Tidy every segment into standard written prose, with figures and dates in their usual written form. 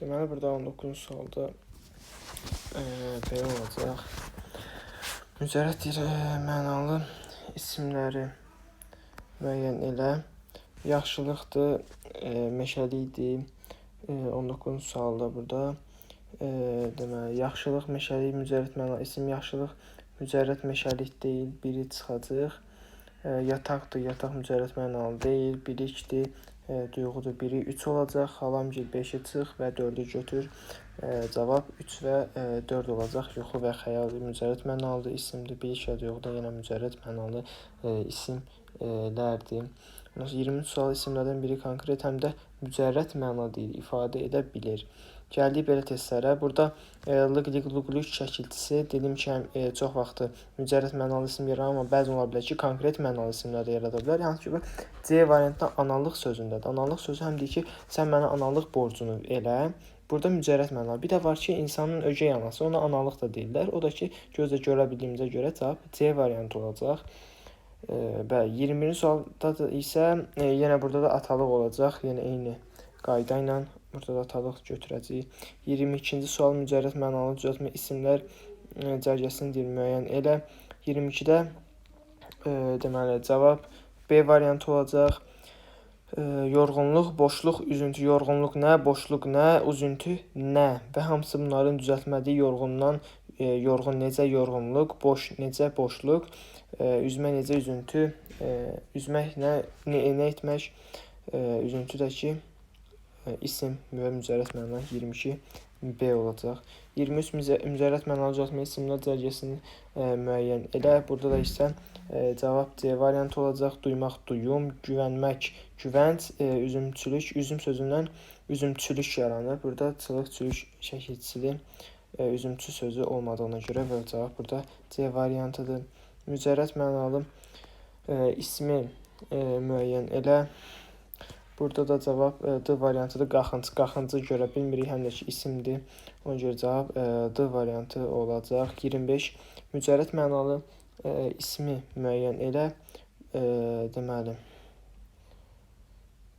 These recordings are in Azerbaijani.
Deməli, burada 19-cu sualda belə olacaq. Mücərrəd mənalı isimləri müəyyən elə. Yaxşılıqdır, meşəlikdir. 19-cu sualda burada deməli, yaxşılıq, meşəlik, mücərrəd mənalı isim yaxşılıq, mücərrəd meşəlik deyil, biri çıxacaq. Yataqdır, yataq mücərrəd mənalı deyil, bilikdir, duyğudur, biri 3 olacaq, xalamgil 5-i çıx və 4-ü götür. Cavab 3 və 4 olacaq. Yuxu və xəyal mücərrəd mənalıdır, isimdir, bilik və duyğu da yenə mücərrəd mənalı isimlərdir. 20-ci sual isimlərdən biri konkret həm də mücərrəd məna deyil, ifadə edə bilir. Gəldik belə testlərə. Burada lıq-lıq, luq-luq şəkilçisi dedim ki, çox vaxtı mücərrəd mənalı isim yaradır, amma bəzən ola bilər ki, konkret mənalı isimlər də yarada bilər. Hansı ki, bu C variantında analıq sözündədir. Analıq sözü həm deyir ki, sən mənə analıq borcunu elə. Burada mücərrəd mənalı. Bir də var ki, insanın ögey anası, ona analıq da deyirlər. O da ki, gözlə görə bildiyimizə görə cavab C variantı olacaq. Bəli, 20-ci sualda isə yenə burada da atalıq olacaq. Yenə eyni qayda ilə burada da atalıq götürəcəyik. 22-ci sual mücərrəd mənalı düzəltmə isimlər cərgəsini müəyyən elə. 22-də deməli cavab B variantı olacaq. Yorğunluq, boşluq, üzüntü. Yorğunluq nə, boşluq nə, üzüntü nə və hamısı bunların düzəltmədiyi yorğundan yorğun necə yorğunluq, boş necə boşluq, üzmə necə üzüntü, üzmək nə etmək, üzüntü də ki isim və mücərrəd mənalı 22 B olacaq. 23 mücərrəd mənalı düzəltmə isimlər cərgəsini müəyyən elə. Burada da isə cavab C variantı olacaq. Duymaq, duyum, güvənmək, güvənc, üzümçülük, üzüm sözündən üzümçülük yaranır. Burada çılıq, çülük şəkilçili üzümçü sözü olmadığına görə və cavab burada C variantıdır. Mücərrəd mənalı ismi müəyyən elə. Burada da cavab D variantıdır. Qaxınc. Qaxıncı görə bilmirik, həm də ki isimdir. Ona görə cavab D variantı olacaq. 25 mücərrəd mənalı ismi müəyyən elə. Deməli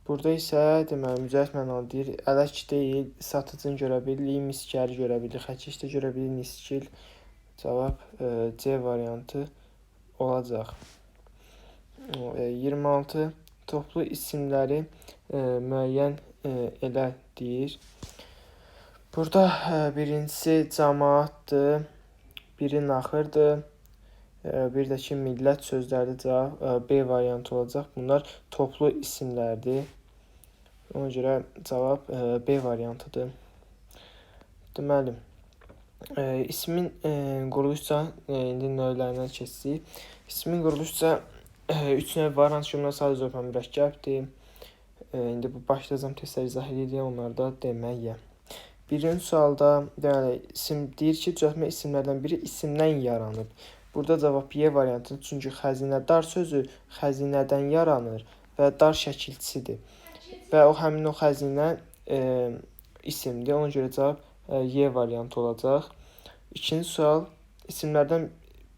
burada isə deməli mücərrəd mənalı deyir. Ələk deyil, satıcını görə bilirik, miskəri görə bilirik, xəkiş də görə bilirik, niskil. Cavab C variantı olacaq. 26 toplu isimləri müəyyən elə deyir. Burada birincisi cəmaatdır, biri naxırdır, bir də ki millət sözləri cavab B variantı olacaq. Bunlar toplu isimlərdir. Ona görə cavab B variantıdır. Deməli, ismin quruluşca indi növlərinə keçsək. İsmin quruluşca 3 növ var, hansı ki bunlar sadəcə olaraq mürəkkəbdir. İndi bu başlayacağım testləri izah edəcəyəm, onları da deməyəm. Birinci sualda deməli isim deyir ki, düzəltmə isimlərdən biri isimdən yaranıb. Burada cavab Y variantıdır, çünki xəzinədar sözü xəzinədən yaranır və dar şəkilçisidir. Və o həmin o xəzinə isimdir, ona görə cavab Y variantı olacaq. İkinci sual, isimlərdən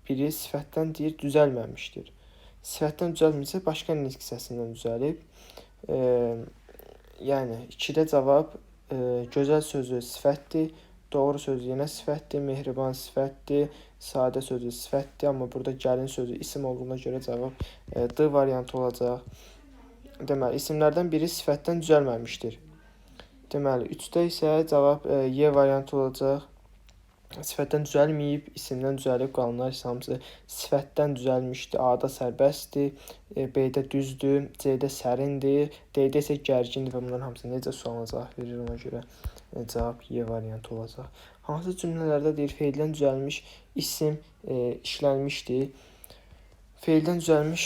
biri sifətdən deyir, düzəlməmişdir. Sifətdən düzəlmirsə, başqa nitq hissəsindən düzəlib. Yəni, 2-də cavab gözəl sözü sifətdir, doğru sözü yenə sifətdir, mehriban sifətdir, sadə sözü sifətdir, amma burada gəlin sözü isim olduğuna görə cavab D variantı olacaq. Deməli, isimlərdən biri sifətdən düzəlməmişdir. Deməli, 3-də isə cavab Y variantı olacaq. Sifətdən düzəlməyib, isimdən düzəlib, qalanlar isə hamısı sifətdən düzəlmişdir. A-da sərbəstdir, B-də düzdür, C-də sərindir, D-də isə gərgindir və bunların hamısı necə sualına cavab verir, ona görə cavab Y variantı olacaq. Hansı cümlələrdə deyir, feildən düzəlmiş isim işlənmişdir. Feildən düzəlmiş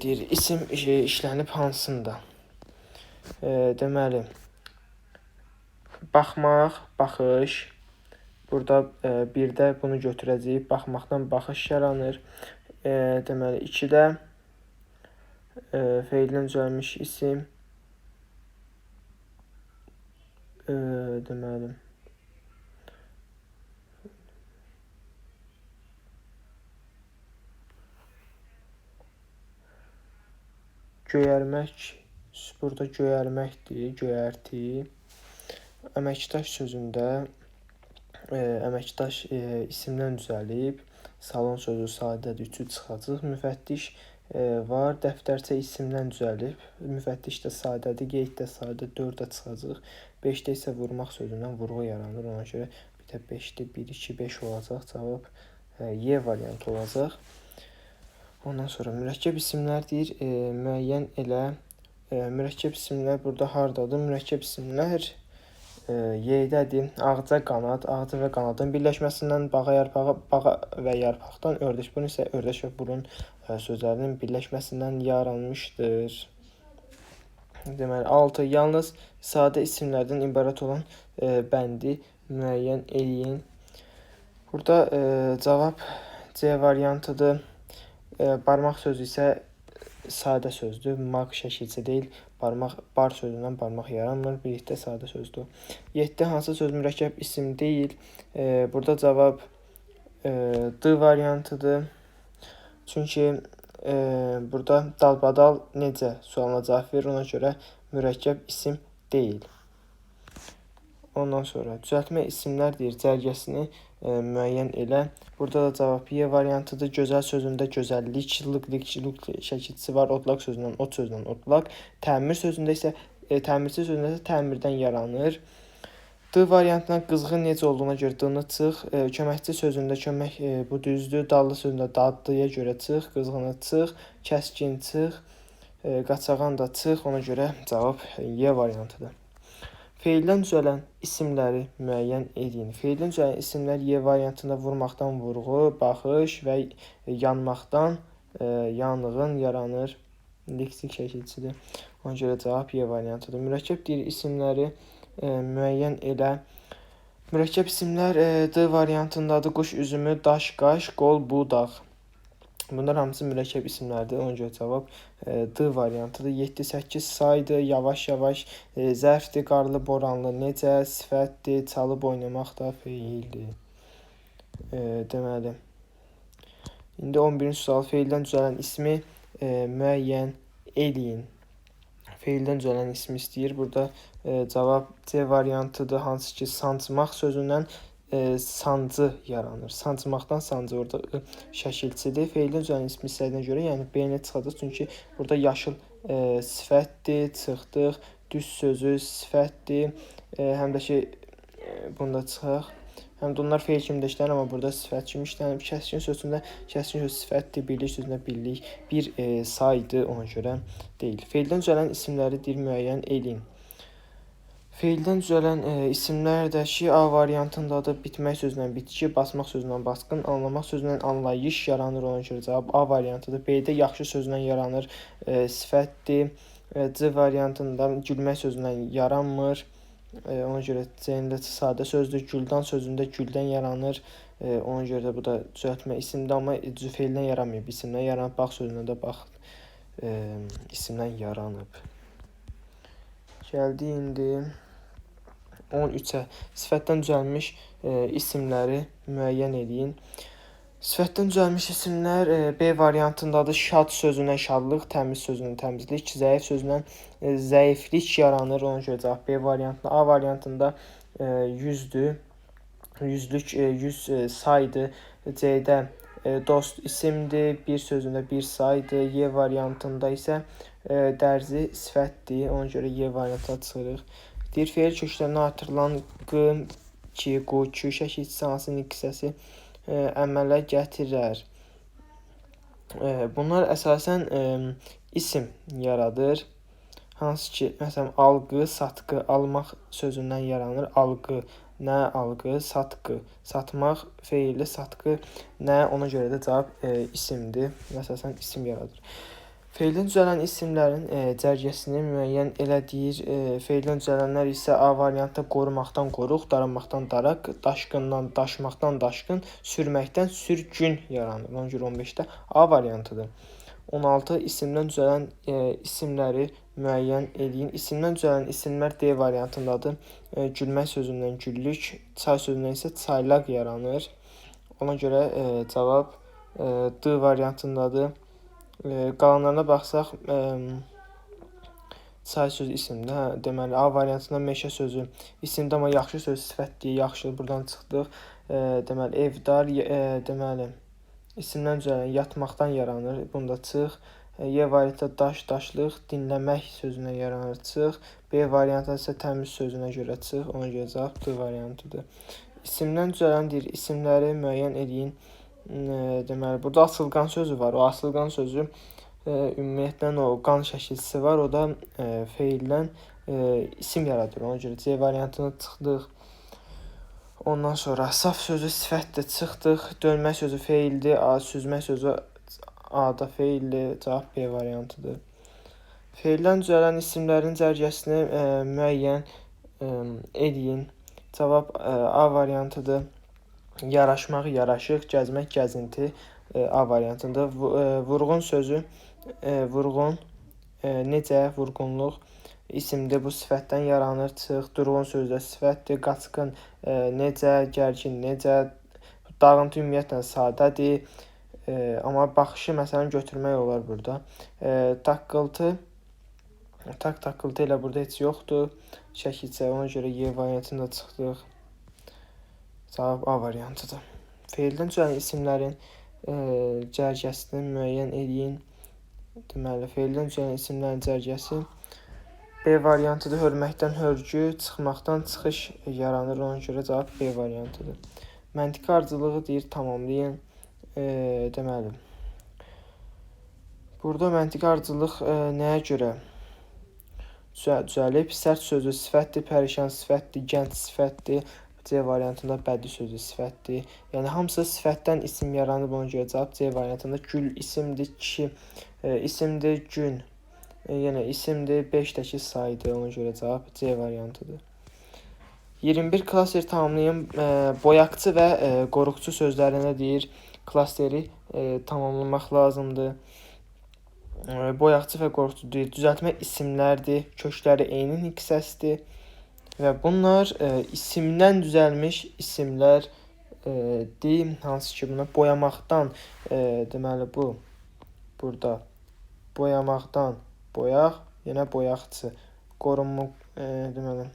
deyir, isim işlənib hansında? Deməli, baxmaq, baxış. Burada birdə bunu götürəcəyik. Baxmaqdan baxış yaranır. Deməli, 2-də feildən düzəlmiş isim. Deməli, göyərmək, burada göyərməkdir, göyərti. Əməkdaş sözündə əməkdaş isimdən düzəlib. Salon sözü sadədir, 3-ü çıxacaq. Müfəttiş var, dəftərçə isimdən düzəlib. Müfəttiş də sadədir, qeyd də sadə, 4 də çıxacaq. 5-də isə vurmaq sözündən vurğu yaranır. Ona görə bir də 5-də 1, 2, 5 olacaq. Cavab Y variantı olacaq. Ondan sonra mürəkkəb isimlər deyir, müəyyən elə. Mürəkkəb isimlər burada hardadır? Mürəkkəb isimlər Y-dədir. Ağca, qanad, ağca və qanadın birləşməsindən bağa, yarpağa, bağa və yarpaqdan ördək burun isə ördək və burun sözlərinin birləşməsindən yaranmışdır. Deməli, 6. Yalnız sadə isimlərdən ibarət olan bəndi müəyyən eləyin. Burada cavab C variantıdır. Barmaq sözü isə sadə sözdür. Maq şəkilçi deyil. Bar sözündən barmaq yaranmır. Birlikdə sadə sözdür. 7. Hansı söz mürəkkəb isim deyil? Burada cavab D variantıdır. Çünki burada dalbadal necə sualına cavab verir. Ona görə mürəkkəb isim deyil. Ondan sonra düzəltmə isimlər deyir, cərgəsini müəyyən elə. Burada da cavab Y variantıdır. Gözəl sözündə gözəllik, lıq şəkilçisi var. Otlaq sözündən ot sözündən otlaq. Təmir sözündə isə təmirçi sözündə isə təmirdən yaranır. D variantından qızğın necə olduğuna görə D-ni çıx. Köməkçi sözündə kömək bu düzdür. Dallı sözündə dadlıya görə çıx, qızğını çıx, kəskin çıx, qaçağan da çıx. Ona görə cavab Y variantıdır. Feildən düzələn isimləri müəyyən edin. Feildən düzələn isimlər Y variantında vurmaqdan vurğu, baxış və yanmaqdan yanğın yaranır. Leksik şəkilçidir. Ona görə cavab Y variantıdır. Mürəkkəb deyir isimləri müəyyən elə. Mürəkkəb isimlər D variantındadır. Quş üzümü, daş, qaş, qol, budaq. Bunlar hamısı mürəkkəb isimlərdir. Ona görə cavab D variantıdır. 7-8 saydır, yavaş-yavaş, zərfdir, qarlı, boranlı, necə, sifətdir, çalıb oynamaq da feildir. Deməli, indi 11-ci sual. Feildən düzələn ismi müəyyən eləyin. Feildən düzələn ismi istəyir. Burada cavab C variantıdır. Hansı ki, sancmaq sözündən sancı yaranır. Sancmaqdan sancı orada şəkilçidir. Feildən düzələn ismi istədiyinə görə, yəni B-nə çıxacaq. Çünki burada yaşıl sifətdir, çıxdıq, düz sözü sifətdir. Həm də ki, bunda çıxaq. Həm də onlar feil kimi də işlənir, amma burada sifət kimi işlənir. Kəskin sözündə kəskin söz sifətdir, birlik sözündə birlik, bir saydır, ona görə deyil. Feildən düzələn isimləri deyir müəyyən eləyin. Feildən düzələn isimlər də ki, A variantındadır. Bitmək sözündən bitki, basmaq sözündən basqın, anlamaq sözündən anlayış yaranır. Ona görə cavab A variantıdır. B-də yaxşı sözündən yaranır, sifətdir. C variantında gülmək sözündən yaranmır. Ona görə C-də sadə sözdür. Güldan sözündə güldən yaranır. Ona görə də bu da düzəltmə isimdir, amma feildən yaranmayıb. İsimdən yaranıb, bax sözündən də bax isimdən yaranıb. Gəldi indi 13-ə. Sifətdən düzəlmiş isimləri müəyyən edin. Sifətdən düzəlmiş isimlər B variantındadır. Şad sözündən şadlıq, təmiz sözündən təmizlik, zəif sözündən zəiflik yaranır. Ona görə cavab B variantında. A variantında yüzdür. Yüzlük, yüz saydır. C-də dost isimdir. Bir sözündə bir saydır. Y variantında isə dərzi sifətdir. Ona görə Y variantına çıxırıq. Deyir, feil köklərinə artırılan q, ki, qu, kü şəkilçisi hansı hissəsi əmələ gətirər? Bunlar əsasən isim yaradır. Hansı ki, məsələn, alqı, satqı, almaq sözündən yaranır. Alqı, nə alqı, satqı, satmaq, feilli, satqı, nə, ona görə də cavab isimdir. Əsasən isim yaradır. Feildən düzələn isimlərin cərgəsini müəyyən elə deyir. Feildən düzələnlər isə A variantda qorumaqdan qoruq, daranmaqdan daraq, daşqından daşmaqdan daşqın, sürməkdən sürgün yaranır. Ona görə 15-də A variantıdır. 16 isimdən düzələn isimləri müəyyən eləyin. İsimdən düzələn isimlər D variantındadır. Gülmək sözündən güllük, çay sözündən isə çaylaq yaranır. Ona görə cavab D variantındadır. Qalanlarına baxsaq, Çay sözü isimdir. Hə, deməli A variantında meşə sözü isimdir, amma yaxşı söz sifətdir, yaxşı buradan çıxdıq. Deməli evdar, deməli isimdən düzələn yatmaqdan yaranır. Bunda çıx. Y variantı daş, daşlıq, dinləmək sözündən yaranır. Çıx. B variantı isə təmiz sözünə görə çıx. Ona görə cavab D variantıdır. İsimdən düzələn deyir, isimləri müəyyən edin. Deməli burada asılqan sözü var. O asılqan sözü ümumiyyətlə o qan şəkilçisi var. O da feildən isim yaradır. Ona görə C variantını çıxdıq. Ondan sonra saf sözü sifətdir, çıxdıq. Dönmək sözü feildir. Süzmək sözü A-da feildir. Cavab B variantıdır. Feildən düzələn isimlərin cərgəsini müəyyən edin. Cavab A variantıdır. Yaraşmaq, yaraşıq, gəzmək, gəzinti A variantında. Vurğun sözü, vurğun, necə, vurğunluq isimdir. Bu sifətdən yaranır. Çıx. Durğun sözü də sifətdir. Qaçqın, necə, gərgin, necə. Dağıntı ümumiyyətlə sadədir. Amma baxışı məsələn götürmək olar burada. Taqqıltı, taqqıltı ilə burada heç yoxdur. Şəkilçə, ona görə Y variantında çıxdıq. Cavab A variantıdır. Feildən düzələn isimlərin cərgəsini müəyyən edin. Deməli, feildən düzələn isimlərin cərgəsi B variantıdır. Hörməkdən hörgü, çıxmaqdan çıxış yaranır. Ona görə cavab B variantıdır. Məntiqi ardıcılığı deyir, tamamlayın. Deməli, burada məntiqi ardıcılıq nəyə görə düzəlib? Sərt sözü sifətdir, pərişan sifətdir, gənc sifətdir. C variantında bədii sözü sifətdir. Yəni hamısı sifətdən isim yaranıb, ona görə cavab C variantında. Gül isimdir, kişi isimdir, gün yenə isimdir, 5-dəki saydır. Ona görə cavab C variantıdır. 21 klaster tamamlayın. Boyaqçı və qoruqçu sözlərinə deyir, klasteri tamamlamaq lazımdır. Boyaqçı və qoruqçu deyir, düzəltmə isimlərdir, kökləri eynin hissəsidir. Və bunlar isimdən düzəlmiş isimlərdir. Hansı ki buna boyamaqdan, deməli bu burada boyamaqdan boyaq, yenə boyaqçı, deməli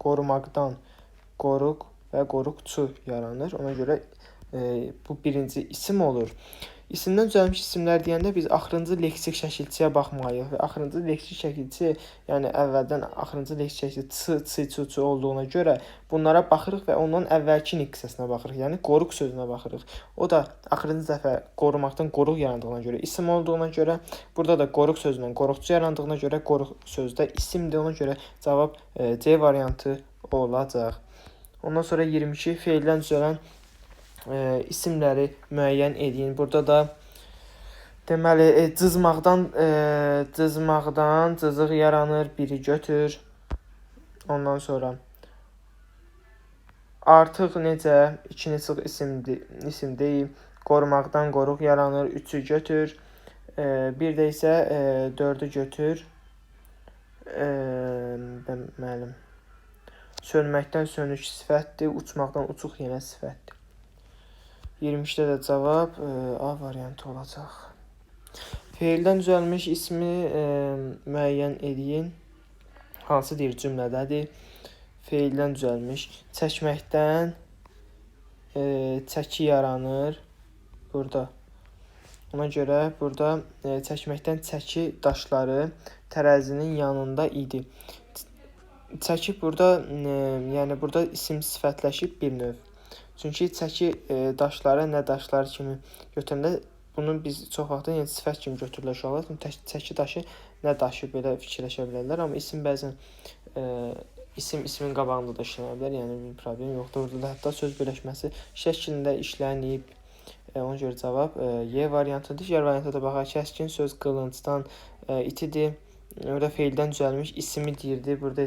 qorumaqdan qoruq və qoruqçu yaranır. Ona görə bu birinci isim olur. İsimdən düzəlmiş isimlər deyəndə biz axırıncı leksik şəkilçiyə baxmalıyıq və axırıncı leksik şəkilçi, yəni əvvəldən axırıncı leksik şəkilçi ç, çı, çu olduğuna görə bunlara baxırıq və ondan əvvəlki hissəsinə baxırıq, yəni qoruq sözünə baxırıq. O da axırıncı dəfə qorumaqdan qoruq yarandığına görə isim olduğuna görə, burada da qoruq sözündən qoruqçu yarandığına görə qoruq sözü də isimdir. Ona görə cavab C variantı olacaq. Ondan sonra 22 feildən düzələn isimləri müəyyən edin. Burada da deməli cızmaqdan cızıq yaranır, biri götür. Ondan sonra artıq necə, ikini çıx isim deyil. Qorumaqdan qoruq yaranır, 3-ü götür. Bir də isə 4-ü götür. Deməli sönməkdən sönük sifətdir, uçmaqdan uçuq yenə sifətdir. 22-də də cavab A variantı olacaq. Feildən düzəlmiş ismi müəyyən edin. Hansı deyir cümlədədir? Feildən düzəlmiş. Çəkməkdən çəki yaranır. Burada. Ona görə burada çəkməkdən çəki daşları tərəzinin yanında idi. Çəki burada, yəni burada isim sifətləşib bir növ. Çünki çəki daşları nə daşlar kimi götürəndə bunu biz çox vaxt yəni sifət kimi götürürlər uşaqlar. Çəki daşı nə daşı belə fikirləşə bilərlər, amma isim bəzən isimin qabağında da işlənə bilər, yəni bir problem yoxdur. Burada da hətta söz birləşməsi şəklində işlənib. Ona görə cavab Y variantıdır. Digər variantda da baxaq. Kəskin söz qılıncdan itidir. Orada feildən düzəlmiş ismi deyirdi. Burada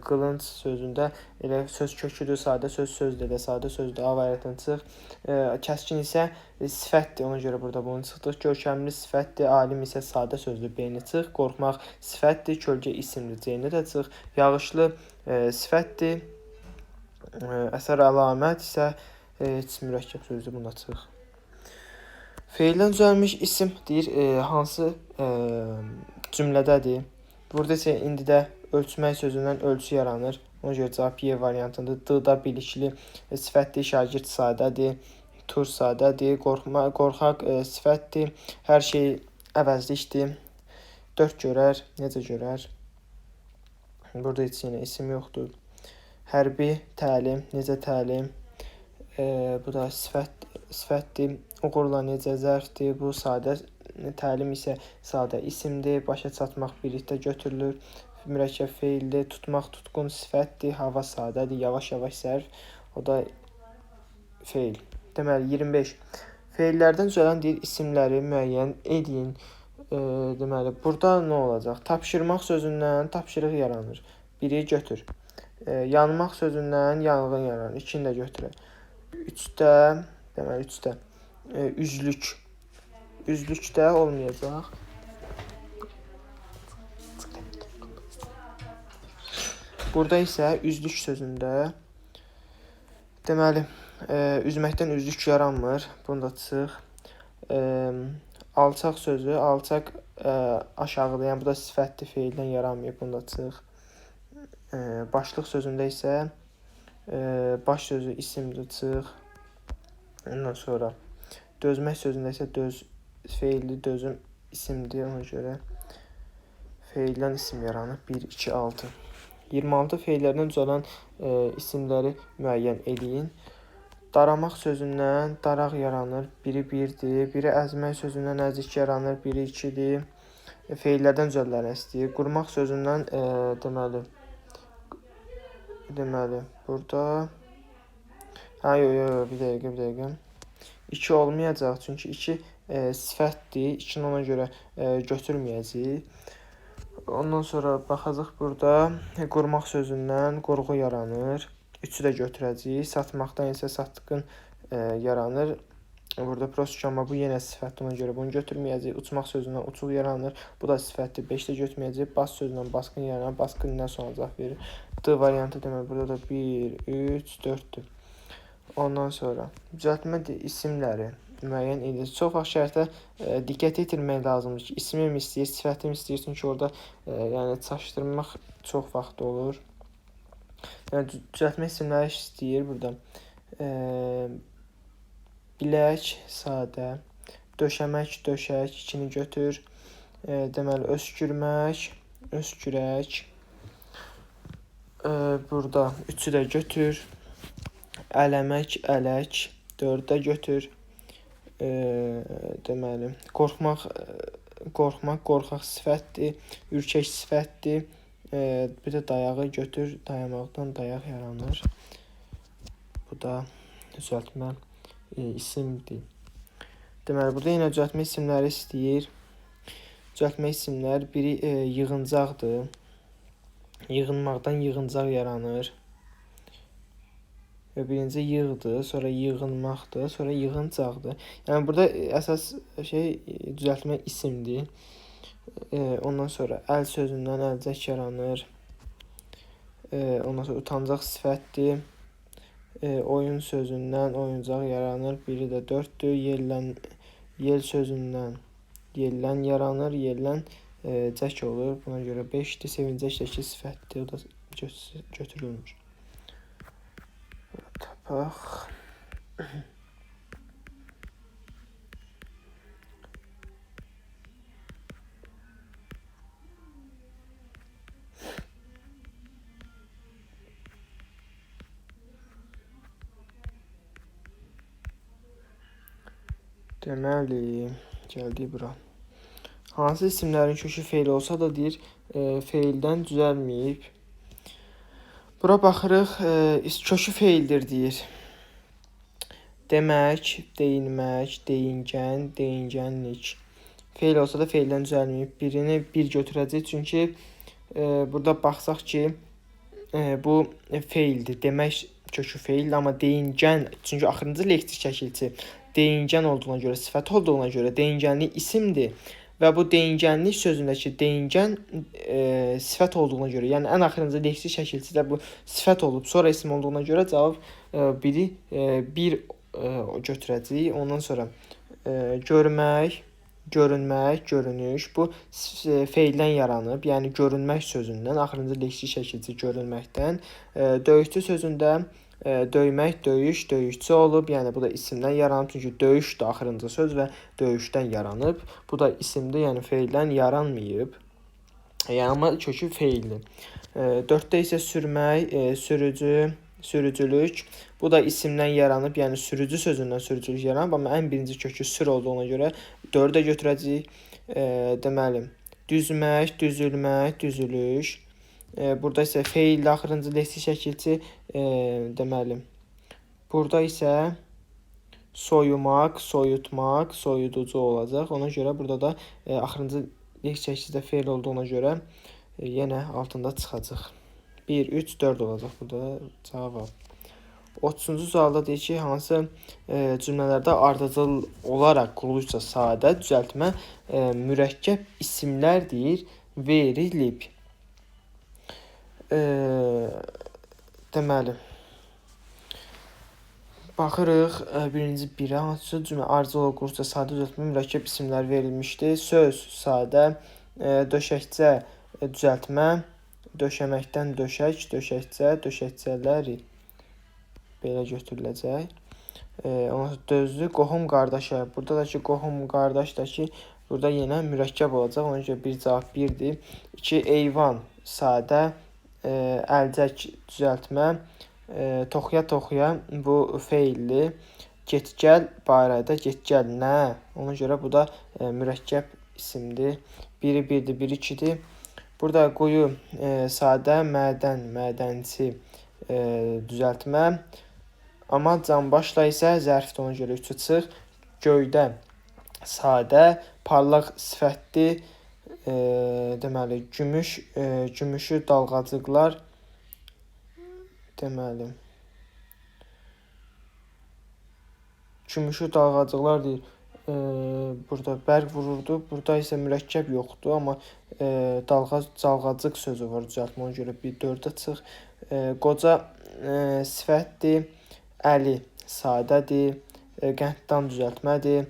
qılınc sözündə elə söz köküdür, sadə söz sözdür, elə sadə sözdür. A variantından çıx. Kəskin isə sifətdir. Ona görə burada bunu çıxdıq. Görkəmli sifətdir. Alim isə sadə sözdür. B-ni çıx. Qorxmaq sifətdir. Kölgə isimdir. C-ni də çıx. Yağışlı sifətdir. Əsər əlamət isə mürəkkəb sözdür. Bunda çıx. Feildən düzəlmiş isim deyir, hansı cümlədədir? Burada isə indi də ölçmək sözündən ölçü yaranır. Ona görə cavab Y variantındır. D-da bilikli sifətdir, şagird sadədir, tur sadədir, qorxaq sifətdir, hər şey əvəzlikdir. 4 görər, necə görər? Burada heç yenə isim yoxdur. Hərbi təlim, necə təlim? Bu da sifətdir. Uğurla necə zərfdir. Bu sadə təlim isə sadə isimdir. Başa çatmaq birlikdə götürülür. Mürəkkəb feildir. Tutmaq tutqun sifətdir. Hava sadədir. Yavaş-yavaş zərf. O da feil. Deməli 25. Feillərdən düzələn deyir isimləri müəyyən edin. Deməli burada nə olacaq? Tapşırmaq sözündən tapşırıq yaranır. Biri götür. Yanmaq sözündən yanğın yaranır. 2-ni də götürək. 3-də, deməli 3-də üzlük. Üzlükdə olmayacaq. Burada isə üzlük sözündə deməli üzməkdən üzlük yaranmır. Bunu da çıx. Alçaq sözü, alçaq aşağıda, yəni bu da sifətli feildən yaranmayıb. Bunu da çıx. Başlıq sözündə isə baş sözü isimdir, çıx. Ondan sonra dözmək sözündə isə feilli dözüm isimdir. Ona görə feildən isim yaranır. 1, 2, 6. 26 feillərdən düzələn isimləri müəyyən edin. Daramaq sözündən daraq yaranır. Biri 1-dir. Biri əzmək sözündən əzik yaranır. Biri 2-dir. Feillərdən düzələnləri istəyir. Qurmaq sözündən deməli burada bir dəqiqə. 2 olmayacaq, çünki 2 sifətdir. 2-ni ona görə götürməyəcəyik. Ondan sonra baxacaq burada qurmaq sözündən qurğu yaranır. 3-ü də götürəcəyik. Satmaqdan isə satqın yaranır. Burada prosta, amma bu yenə sifətdir, ona görə bunu götürməyəcəyik. Uçmaq sözündən uçuq yaranır. Bu da sifətdir. 5 də götürməyəcəyik. Bas sözündən basqın yaranır. Basqından sonra cavab verir. D variantı demək. Burada da 1, 3, 4-dür. Ondan sonra düzəltmə isimləri müəyyən edilir. Çox vaxt şərtə diqqət yetirmək lazımdır ki, ismim istəyir, sifətim istəyir. Çünki orada yəni çaşdırmaq çox vaxt olur. Yəni düzəltmə isimləri istəyir burada. Bilək, sadə, döşəmək, döşək, 2-ni götür. Deməli, öskürmək, öskürək. Burada 3-ü də götür. Ələmək, ələk, 4-ü də götür. Deməli, qorxmaq, qorxaq sifətdir. Ürkək sifətdir. Bir də dayağı götür. Dayamaqdan dayaq yaranır. Bu da düzəltmə isimdir. Deməli, burada yenə düzəltmə isimləri istəyir. Düzəltmə isimlər biri yığıncaqdır. Yığınmaqdan yığıncaq yaranır. Birinci yığdır, sonra yığınmaqdır, sonra yığıncaqdır. Yəni burada əsas düzəltmə isimdir. Ondan sonra əl sözündən əlcək yaranır. Ondan sonra utancaq sifətdir. Oyun sözündən oyuncaq yaranır. Biri də 4-dür. Yel sözündən yellən yaranır. Yellən cək olur. Buna görə 5-dir. Sevincək sifətdir. O da götürülmür. Tapaq. Deməli, gəldik bura. Hansı isimlərin kökü feil olsa da deyir, feildən düzəlməyib. Bura baxırıq, kökü feildir deyir. Demək, deyinmək, deyingən, deyingənlik. Feil olsa da feildən düzəlməyib. Birini 1 götürəcək, çünki burada baxsaq ki, bu feildir. Demək kökü feil, amma deyingən, çünki axırıncı leksik şəkilçi deyingən olduğuna görə, sifət olduğuna görə deyingənlik isimdir. Və bu deyingənlik sözündəki deyingən sifət olduğuna görə, yəni ən axırıncı leksik şəkilçidə bu sifət olub, sonra isim olduğuna görə cavab bir götürəcəyik. Ondan sonra görmək, görünmək, görünüş. Bu feildən yaranıb, yəni görünmək sözündən, axırıncı leksik şəkilçi görünməkdən. Döyüşçü sözündə döymək, döyüş, döyüşçü olub. Yəni bu da isimdən yaranıb. Çünki döyüş də axırıncı söz və döyüşdən yaranıb. Bu da isimdir, yəni feildən yaranmayıb. Yəni amma kökü feildir. 4-də isə sürmək, sürücü, sürücülük. Bu da isimdən yaranıb, yəni sürücü sözündən sürücülük yaranıb, amma ən birinci kökü sür olduğuna görə 4-ə götürəcəyik. Deməli, düzmək, düzülmək, düzülüş. Burada isə feil axırıncı leksik şəkilçi, deməli, burada isə soyumaq, soyutmaq, soyuducu olacaq. Ona görə burada da axırıncı leksik şəkilçidə feil olduğuna görə yenə altında çıxacaq. 1, 3, 4 olacaq burada cavab. 30-cu sualda deyir ki, hansı cümlələrdə ardıcıl olaraq quruluşca sadə düzəltmə mürəkkəb isimlərdir verilib. Deməli, baxırıq birinci birə, hansı cümlə ardıcıl olaraq quruluşca sadə düzəltmə mürəkkəb isimlər verilmişdir. Söz sadə, döşəkçə düzəltmə, döşəməkdən döşək, döşəkçə, döşəkçələri belə götürüləcək. Dözdü, qohum qardaşa. Burada da ki, qohum qardaş da ki, burada yenə mürəkkəb olacaq. Ona görə bir cavab 1-dir. 2, eyvan, sadə, əlcək düzəltmə, toxuya-toxuya bu feilli. Get-gəl barədə, get-gəl nə? Ona görə bu da mürəkkəb isimdir. Biri 1-dir, biri 2-dir. Burada quyu, sadə, mədən, mədənçi düzəltmə. Amma canbaşla isə zərfdir, ona görə 3-ü çıx. Göydə sadə, parlaq sifətli, deməli, gümüşü dalğacıqlar, deməli, gümüşü dalğacıqlar deyir. Burada bərq vururdu. Burada isə mürəkkəb yoxdur, amma dalğacıq sözü var düzəltmə, ona görə 4-ə çıx. Qoca sifətdir, əli sadədir, qənddan düzəltmədir.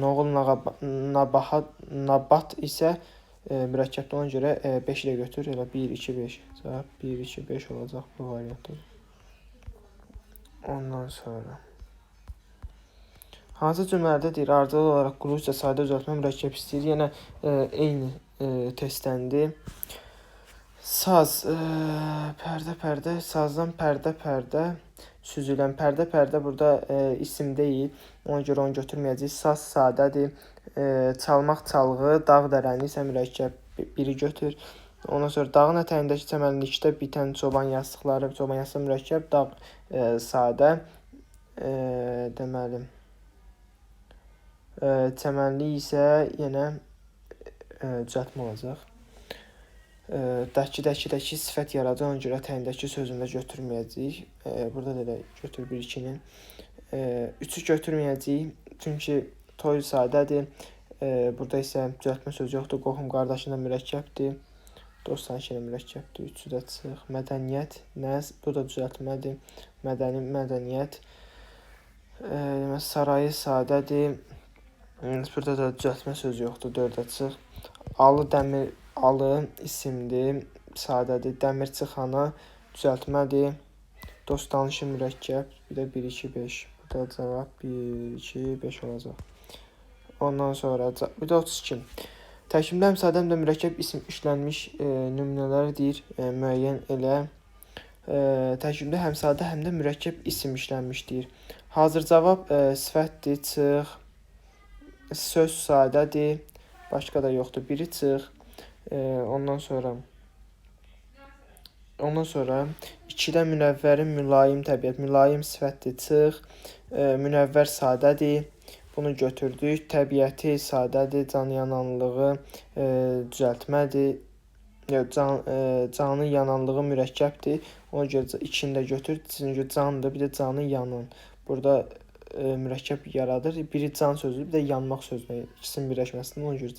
Noğul nabat isə mürəkkəbdir, ona görə 5-i də götür. Elə 1, 2, 5. Cavab 1, 2, 5 olacaq bu variantda. Ondan sonra hansı cümlələrdə deyir, ardıcıl olaraq quruluşca sadə düzəltmə mürəkkəb istəyir. Yenə eyni testdəndir. Saz, pərdə, sazdan pərdə, süzülən pərdə burada isim deyil. Ona görə onu götürməyəcəyik. Saz sadədir. Çalmaq çalğı, dağ dərəni isə mürəkkəb 1-i götür. Ondan sonra dağın ətəyindəki çəmənlikdə bitən çoban yastıqları, çoban yastığı mürəkkəb, dağ sadə. Deməli, çəmənlik isə yenə düzəltmə olacaq. Dəki sifət yaradır, ona görə ətəyindəki sözündə götürməyəcəyik. Burada da elə götür 1-2-ni. 3-ü götürməyəcəyik, çünki toy sadədir. Burada isə düzəltmə sözü yoxdur. Qohum qardaşına mürəkkəbdir. Dostların işinə mürəkkəbdir. 3-ü də çıx. Mədəniyyət, nəz, bu da düzəltmədir. Mədəni, mədəniyyət. Sarayı sadədir. Burada da düzəltmə sözü yoxdur. 4-ə çıx. Alı, dəmir, alı isimdir, sadədir. Dəmirçi xana düzəltmədir. Dost danışı mürəkkəb, bir də 1, 2, 5. Bu da cavab 1, 2, 5 olacaq. Ondan sonra bir də 32. Tərkibdə həm sadə, həm də mürəkkəb isim işlənmiş nümunələr deyir, müəyyən elə. Tərkibdə həm sadə, həm də mürəkkəb isim işlənmiş deyir. Hazır cavab sifətdir, çıx. Söz sadədir, başqa da yoxdur, biri çıx. Ondan sonra 2-də münəvvərin mülayim təbiət, mülayim sifətdir, çıx. Münəvvər sadədir, bunu götürdük. Təbiəti sadədir, canyananlığı düzəltmədir. Canın yananlığı mürəkkəbdir. Ona görə 2-ni də götür, çünki candır, bir də canın yanın. Burada mürəkkəb yaradır. Biri can sözüdür, bir də yanmaq sözüdür. İkisinin birləşməsindən, ona görə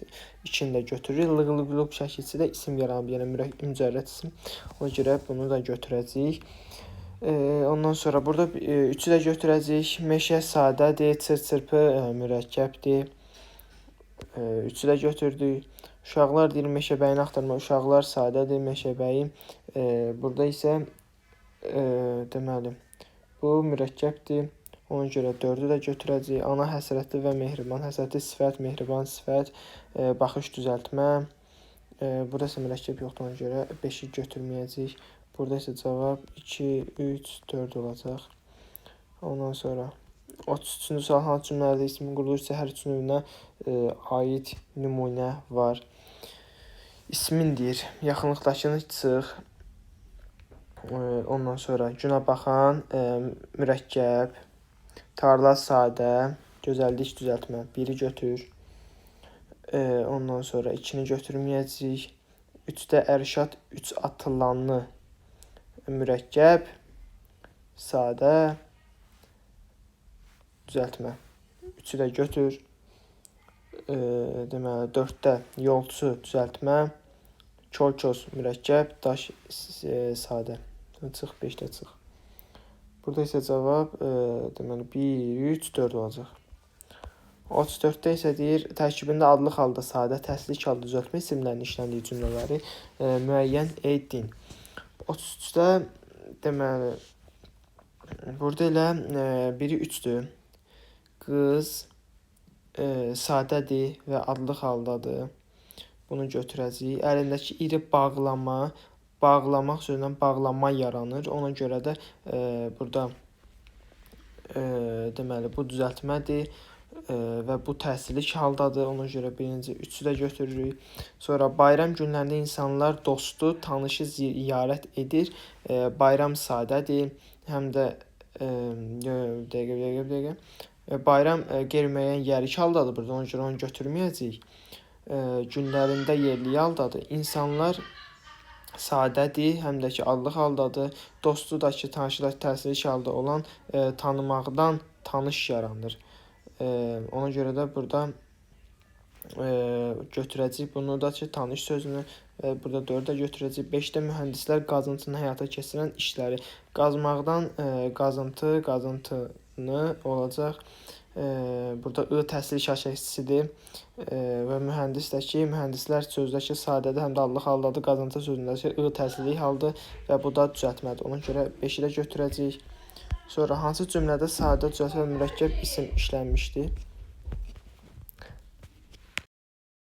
2-ni də götürür. Lığ-lığ şəkilçi də isim yaranıb, yəni mücərrəd isim. Ona görə bunu da götürəcəyik. Ondan sonra burada 3-ü də götürəcəyik. Meşə sadədir, çır-çırpı mürəkkəbdir. 3-ü də götürdük. Uşaqlar deyir meşəbəyini axtarma. Uşaqlar sadədir, meşəbəyi. Burada isə deməli bu mürəkkəbdir. Ona görə 4-ü də götürəcəyik. Ana həsrətli və mehriban. Həsrətli sifət, mehriban sifət, baxış düzəltmə. Burada isə mürəkkəb yoxdur, ona görə 5-i götürməyəcəyik. Burada isə cavab 2, 3, 4 olacaq. Ondan sonra 33-cü sual hansı cümlələrdə ismin quruluş hər üç növünə aid nümunə var? İsmin deyir, yaxınlıqdakını çıx. Ondan sonra günə baxan, mürəkkəb, tarla sadə, gözəllik düzəltmə. 1-i götür. Ondan sonra 2-ni götürməyəcəyik. 3-də ərşad 3 atılanlı mürəkkəb, sadə, düzəltmə. 3-ü də götür. Deməli 4-də yolçu düzəltmə, kolkos mürəkkəb, daş sadə. Çıx 5-də çıx. Burada isə cavab deməli 1, 3, 4 olacaq. 34-də isə deyir, tərkibində adlıq halda sadə, təslik halda düzəltmə isimlərinin işləndiyi cümlələri müəyyən edin. 33-də deməli burada elə 1-i 3-dür. Qız sadədir və adlıq haldadır. Bunu götürəcəyik. Əlindəki iri bağlama, bağlamaq sözündən bağlama yaranır. Ona görə də burada deməli bu düzəltmədir və bu təsirlik haldadır. Ona görə birinci 3-ü də götürürük. Sonra bayram günlərində insanlar dostu, tanışı ziyarət edir. Bayram sadədir. Həm də dəqiqə. Bayram qeyri-müəyyən yerik haldadır burada. Ona görə onu götürməyəcəyik. Günlərində yerli haldadır. İnsanlar sadədir, həm də ki adlıq haldadır. Dostu da ki, tanışı da təsirlik halda olan tanımaqdan tanış yaranır. Ona görə də burada götürəcəyik bunu da ki, tanış sözünü. Burada 4-də götürəcəyik. 5-də mühəndislər qazıntını həyata keçirən işləri. Qazmaqdan qazıntını olacaq. Burada I təsirlik şəkilçisidir və mühəndisdəki mühəndislər sözdəki sadədir, həm də adlıq haldadır. Qazıntı sözündəki I təsirlik haldır və bu da düzəltmədir. Ona görə 5-i də götürəcəyik. Sonra hansı cümlədə sadə, düzəltmə və mürəkkəb isim işlənmişdir?